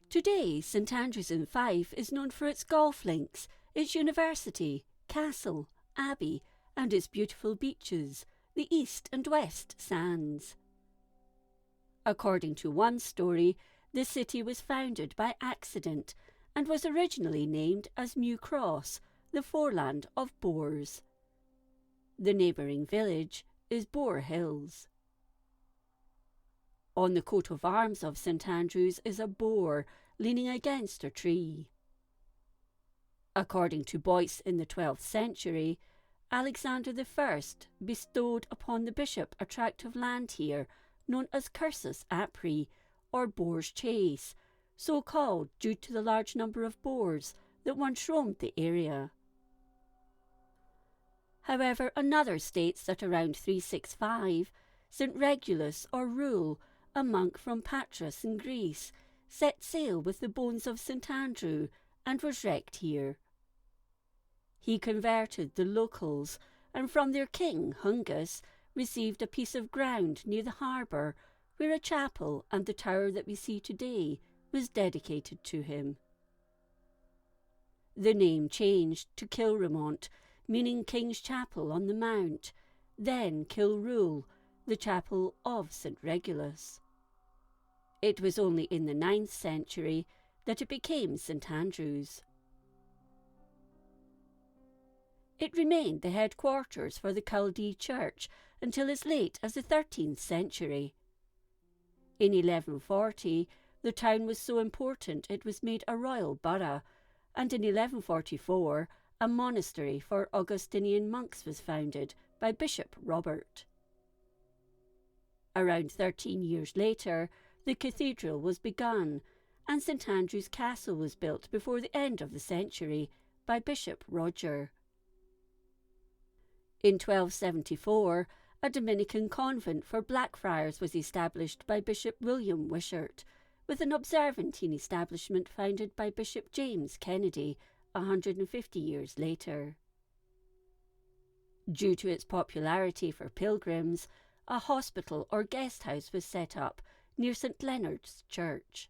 Today, St Andrews in Fife is known for its golf links, its university, castle, abbey, and its beautiful beaches, the east and west sands. According to one story, the city was founded by accident and was originally named as New Cross, the foreland of boars. The neighbouring village is Boar Hills. On the coat of arms of St Andrews is a boar leaning against a tree. According to Boyce in the 12th century, Alexander I bestowed upon the bishop a tract of land here known as Cursus Apri, or Boar's Chase, so called due to the large number of boars that once roamed the area. However, another states that around 365, St Regulus or Rule, a monk from Patras in Greece, set sail with the bones of St Andrew and was wrecked here. He converted the locals and from their king, Hungus, received a piece of ground near the harbour where a chapel and the tower that we see today was dedicated to him. The name changed to Kilramont, meaning King's Chapel on the Mount, then Kilrule, the chapel of St Regulus. It was only in the 9th century that it became St Andrews. It remained the headquarters for the Chaldee Church until as late as the 13th century. In 1140, the town was so important it was made a royal borough, and in 1144 a monastery for Augustinian monks was founded by Bishop Robert. Around 13 years later, the cathedral was begun, and St Andrew's Castle was built before the end of the century by Bishop Roger. In 1274, a Dominican convent for Blackfriars was established by Bishop William Wishart, with an Observantine establishment founded by Bishop James Kennedy 150 years later. Due to its popularity for pilgrims, a hospital or guest house was set up near St Leonard's Church.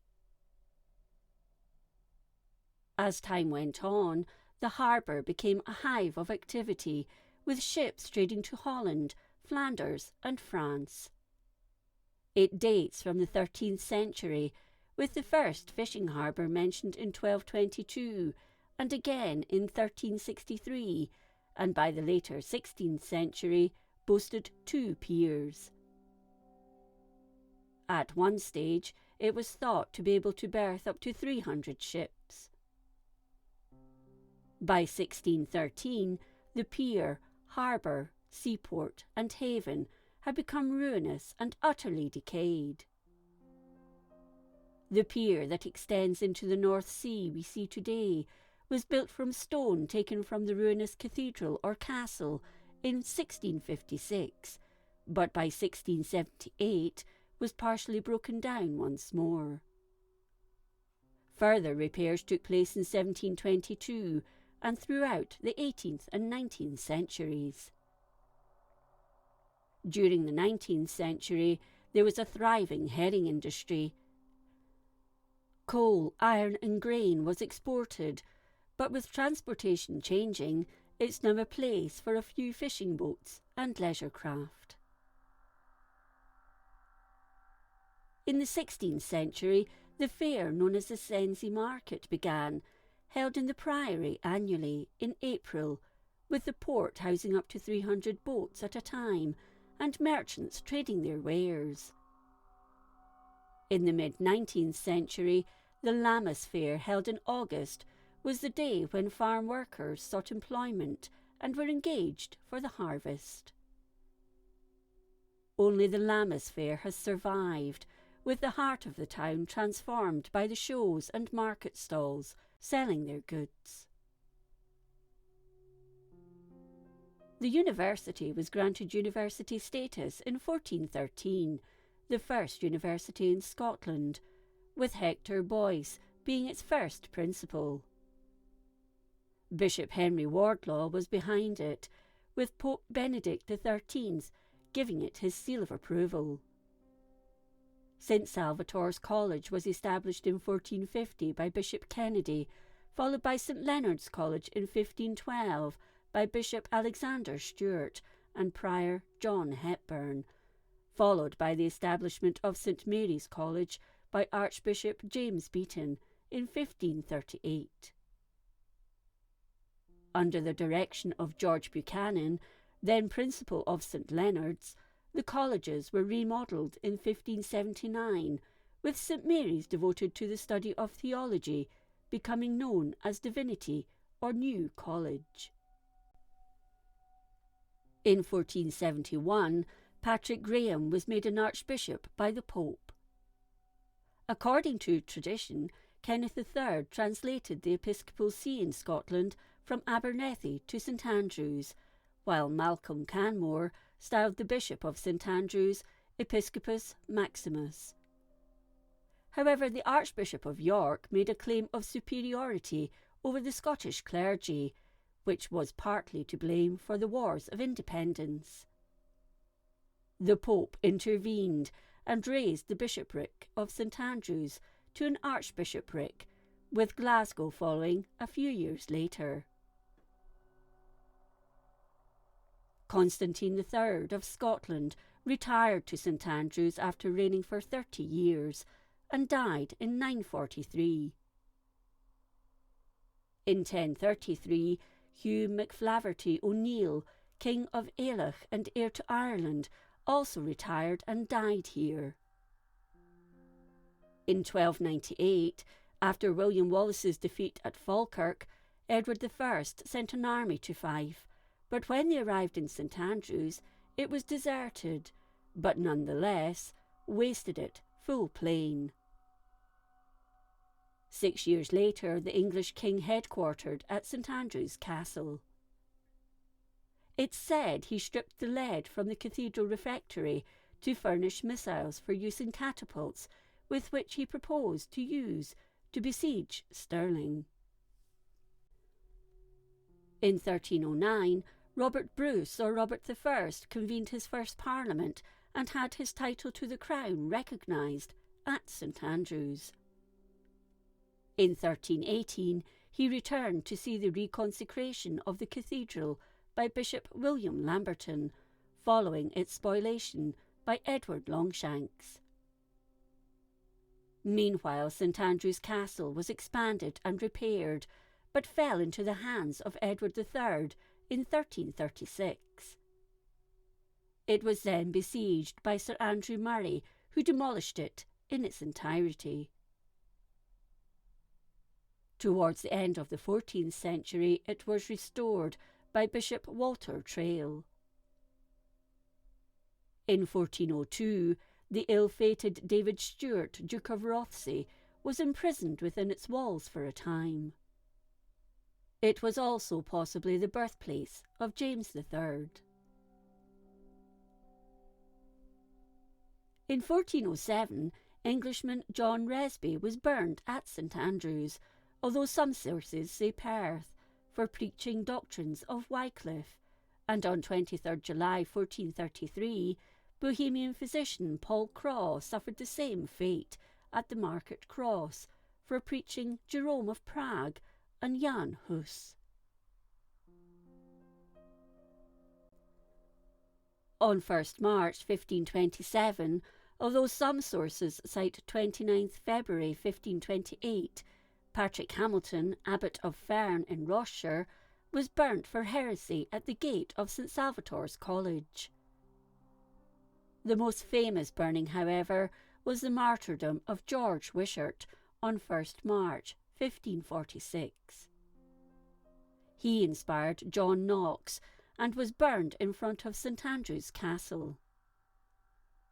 As time went on, the harbour became a hive of activity, with ships trading to Holland, Flanders and France. It dates from the 13th century, with the first fishing harbour mentioned in 1222 and again in 1363, and by the later 16th century boasted 2 piers. At one stage, it was thought to be able to berth up to 300 ships. By 1613, the pier, harbour, seaport and haven had become ruinous and utterly decayed. The pier that extends into the North Sea we see today was built from stone taken from the ruinous cathedral or castle in 1656, but by 1678 was partially broken down once more. Further repairs took place in 1722 and throughout the 18th and 19th centuries. During the 19th century, there was a thriving herring industry. Coal, iron and grain was exported, but with transportation changing, it's now a place for a few fishing boats and leisure craft. In the 16th century, the fair known as the Sensi Market began, held in the Priory annually in April, with the port housing up to 300 boats at a time and merchants trading their wares. In the mid-19th century, the Lammas Fair, held in August, was the day when farm workers sought employment and were engaged for the harvest. Only the Lammas Fair has survived, with the heart of the town transformed by the shows and market stalls selling their goods. The university was granted university status in 1413, the first university in Scotland, with Hector Boyce being its first principal. Bishop Henry Wardlaw was behind it, with Pope Benedict XIII giving it his seal of approval. St. Salvator's College was established in 1450 by Bishop Kennedy, followed by St. Leonard's College in 1512 by Bishop Alexander Stewart and Prior John Hepburn, followed by the establishment of St. Mary's College by Archbishop James Beaton in 1538. Under the direction of George Buchanan, then principal of St. Leonard's, the colleges were remodelled in 1579, with St. Mary's devoted to the study of theology, becoming known as Divinity or New College. In 1471, Patrick Graham was made an archbishop by the Pope. According to tradition, Kenneth III translated the episcopal see in Scotland from Abernethy to St. Andrews, while Malcolm Canmore styled the Bishop of St. Andrews Episcopus Maximus. However, the Archbishop of York made a claim of superiority over the Scottish clergy, which was partly to blame for the Wars of Independence. The Pope intervened and raised the bishopric of St. Andrews to an archbishopric, with Glasgow following a few years later. Constantine III of Scotland retired to St. Andrews after reigning for 30 years and died in 943. In 1033, Hugh MacFlaverty O'Neill, King of Ailech and heir to Ireland, also retired and died here. In 1298, after William Wallace's defeat at Falkirk, Edward I sent an army to Fife, but when they arrived in St. Andrews, it was deserted, but nonetheless wasted it full plain. 6 years later, the English king headquartered at St. Andrew's Castle. It's said he stripped the lead from the cathedral refectory to furnish missiles for use in catapults, with which he proposed to use to besiege Stirling. In 1309, Robert Bruce or Robert I convened his first parliament and had his title to the crown recognised at St. Andrews. In 1318, he returned to see the reconsecration of the cathedral by Bishop William Lamberton, following its spoliation by Edward Longshanks. Meanwhile, St. Andrew's Castle was expanded and repaired, but fell into the hands of Edward III in 1336. It was then besieged by Sir Andrew Murray, who demolished it in its entirety. Towards the end of the 14th century, it was restored by Bishop Walter Traill. In 1402, the ill-fated David Stewart, Duke of Rothesay, was imprisoned within its walls for a time. It was also possibly the birthplace of James III. In 1407, Englishman John Resby was burned at St. Andrews, although some sources say Perth, for preaching doctrines of Wycliffe, and on 23 July 1433, Bohemian physician Paul Craw suffered the same fate at the Market Cross for preaching Jerome of Prague and Jan Hus. On 1 March 1527, although some sources cite 29 February 1528, Patrick Hamilton, Abbot of Ferne in Rossshire, was burnt for heresy at the gate of St. Salvator's College. The most famous burning, however, was the martyrdom of George Wishart on 1 March 1546. He inspired John Knox and was burned in front of St. Andrew's Castle.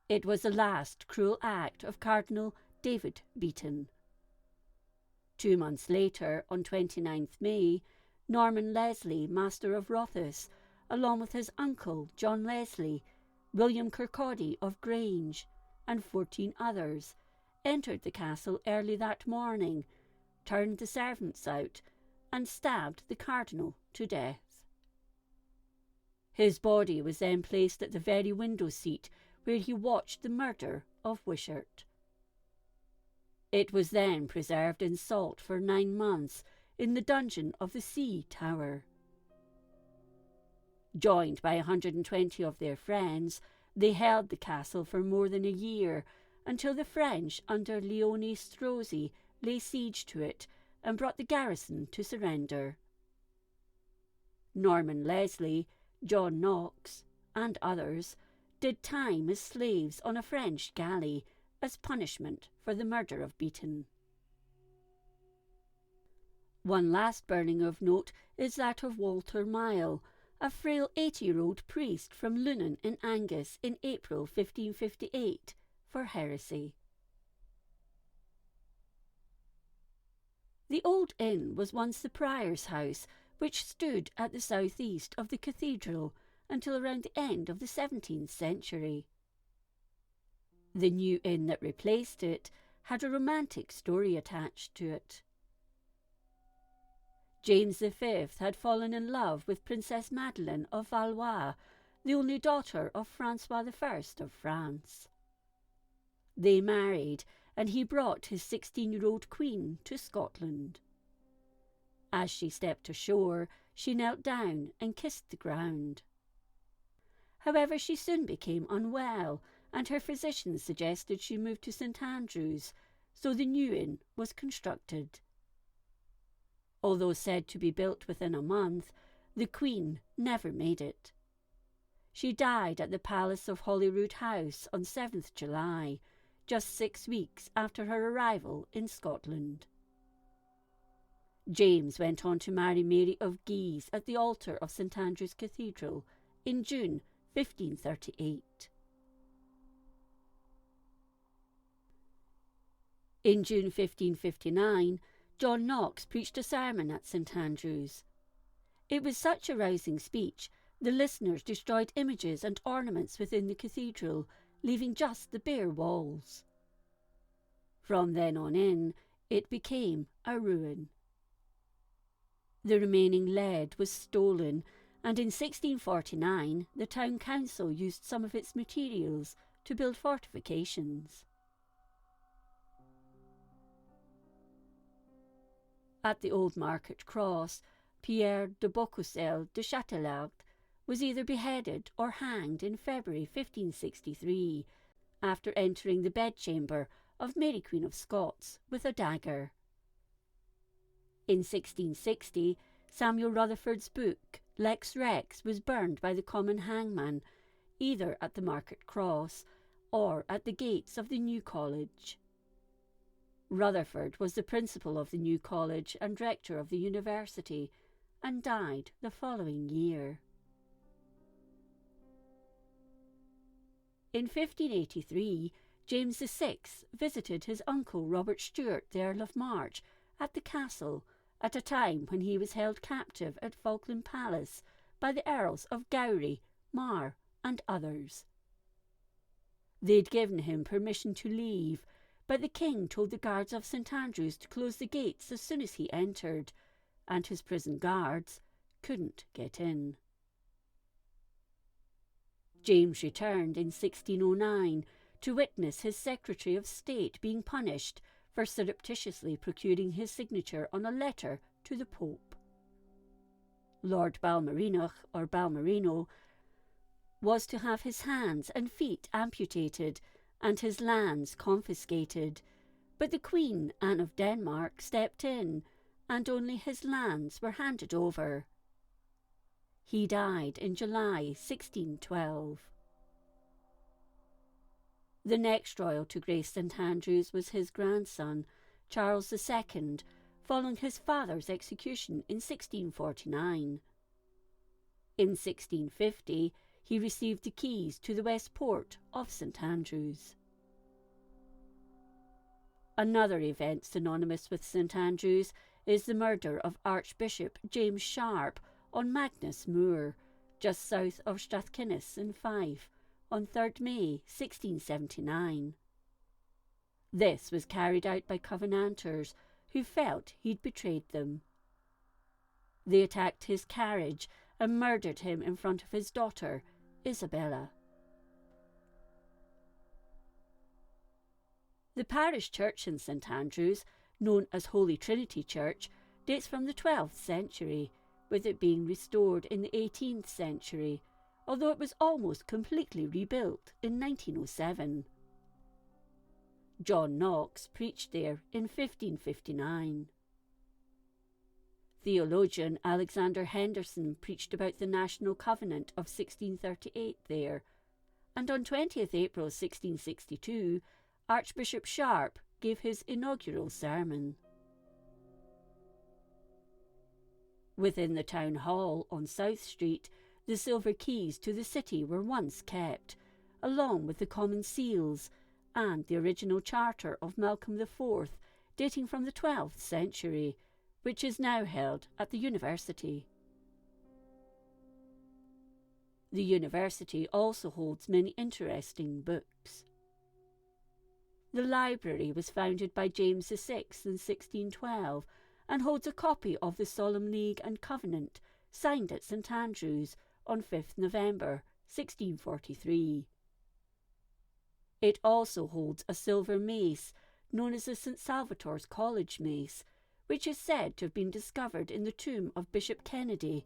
It was the last cruel act of Cardinal David Beaton. 2 months later, on 29 May, Norman Leslie, Master of Rothes, along with his uncle John Leslie, William Kirkcaldy of Grange, and 14 others, entered the castle early that morning, turned the servants out, and stabbed the cardinal to death. His body was then placed at the very window seat where he watched the murder of Wishart. It was then preserved in salt for 9 months in the dungeon of the Sea Tower. Joined by 120 of their friends, they held the castle for more than a year, until the French under Leone Strozzi laid siege to it and brought the garrison to surrender. Norman Leslie, John Knox, and others did time as slaves on a French galley as punishment for the murder of Beaton. One last burning of note is that of Walter Mile, a frail 80-year-old priest from Lunan in Angus in April 1558 for heresy. The Old Inn was once the prior's house, which stood at the southeast of the cathedral until around the end of the 17th century. The new inn that replaced it had a romantic story attached to it. James V had fallen in love with Princess Madeleine of Valois, the only daughter of Francois I of France. They married, and he brought his 16-year-old queen to Scotland. As she stepped ashore, she knelt down and kissed the ground. However, she soon became unwell, and her physician suggested she move to St Andrews, so the new inn was constructed. Although said to be built within a month, the Queen never made it. She died at the Palace of Holyrood House on 7th July, just 6 weeks after her arrival in Scotland. James went on to marry Mary of Guise at the altar of St Andrew's Cathedral in June 1538. In June 1559, John Knox preached a sermon at St Andrews. It was such a rousing speech, the listeners destroyed images and ornaments within the cathedral, leaving just the bare walls. From then on in, it became a ruin. The remaining lead was stolen, and in 1649 the town council used some of its materials to build fortifications. At the old market cross, Pierre de Beaucoussel de Châtelard was either beheaded or hanged in February 1563, after entering the bedchamber of Mary Queen of Scots with a dagger. In 1660, Samuel Rutherford's book, Lex Rex, was burned by the common hangman, either at the market cross or at the gates of the new college. Rutherford was the principal of the new college and rector of the university, and died the following year. In 1583, James VI visited his uncle Robert Stewart, the Earl of March, at the castle at a time when he was held captive at Falkland Palace by the Earls of Gowrie, Mar, and others. They'd given him permission to leave, but the king told the guards of St Andrews to close the gates as soon as he entered, and his prison guards couldn't get in. James returned in 1609 to witness his Secretary of State being punished for surreptitiously procuring his signature on a letter to the Pope. Lord Balmerinoch, or Balmerino, was to have his hands and feet amputated and his lands confiscated, but the Queen, Anne of Denmark, stepped in, and only his lands were handed over. He died in July 1612. The next royal to grace St Andrews was his grandson, Charles II, following his father's execution in 1649. In 1650, he received the keys to the west port of St Andrews. Another event synonymous with St Andrews is the murder of Archbishop James Sharp on Magnus Moor, just south of Strathkinnis in Fife, on 3rd May 1679. This was carried out by Covenanters who felt he'd betrayed them. They attacked his carriage and murdered him in front of his daughter, Isabella. The parish church in St Andrews, known as Holy Trinity Church, dates from the 12th century, with it being restored in the 18th century, although it was almost completely rebuilt in 1907. John Knox preached there in 1559. Theologian Alexander Henderson preached about the National Covenant of 1638 there, and on 20th April 1662, Archbishop Sharp gave his inaugural sermon. Within the town hall on South Street, the silver keys to the city were once kept, along with the common seals and the original charter of Malcolm IV, dating from the 12th century, which is now held at the university. The university also holds many interesting books. The library was founded by James VI in 1612 and holds a copy of the Solemn League and Covenant signed at St Andrews on 5th November 1643. It also holds a silver mace known as the St Salvator's College Mace, which is said to have been discovered in the tomb of Bishop Kennedy,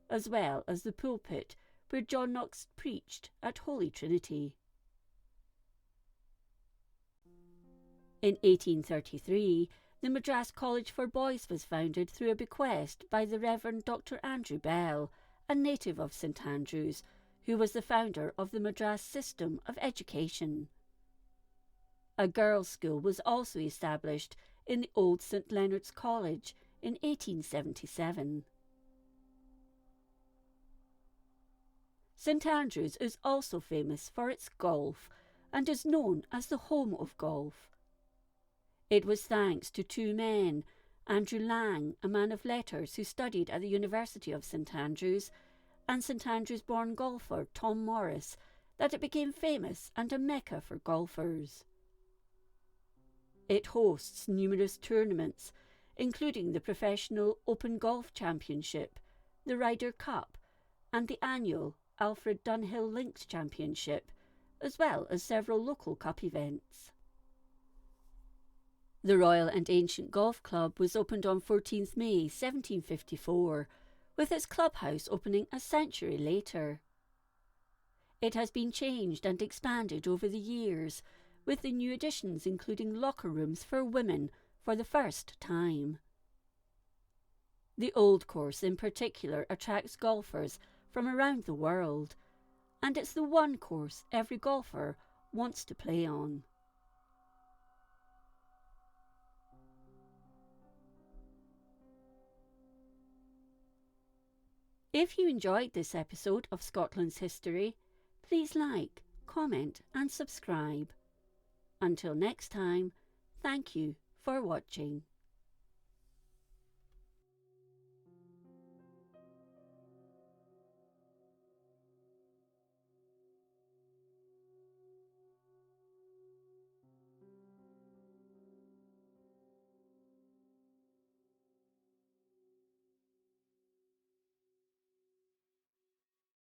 as well as the pulpit where John Knox preached at Holy Trinity. In 1833, the Madras College for Boys was founded through a bequest by the Reverend Dr. Andrew Bell, a native of St Andrews, who was the founder of the Madras system of education. A girls' school was also established in the old St Leonard's College in 1877. St Andrews is also famous for its golf and is known as the home of golf. It was thanks to two men, Andrew Lang, a man of letters who studied at the University of St Andrews, and St Andrews-born golfer Tom Morris, that it became famous and a mecca for golfers. It hosts numerous tournaments, including the Professional Open Golf Championship, the Ryder Cup, and the annual Alfred Dunhill Links Championship, as well as several local cup events. The Royal and Ancient Golf Club was opened on 14th May 1754, with its clubhouse opening a century later. It has been changed and expanded over the years, with the new additions including locker rooms for women for the first time. The Old Course in particular attracts golfers from around the world, and it's the one course every golfer wants to play on. If you enjoyed this episode of Scotland's History, please like, comment and subscribe. Until next time, thank you for watching.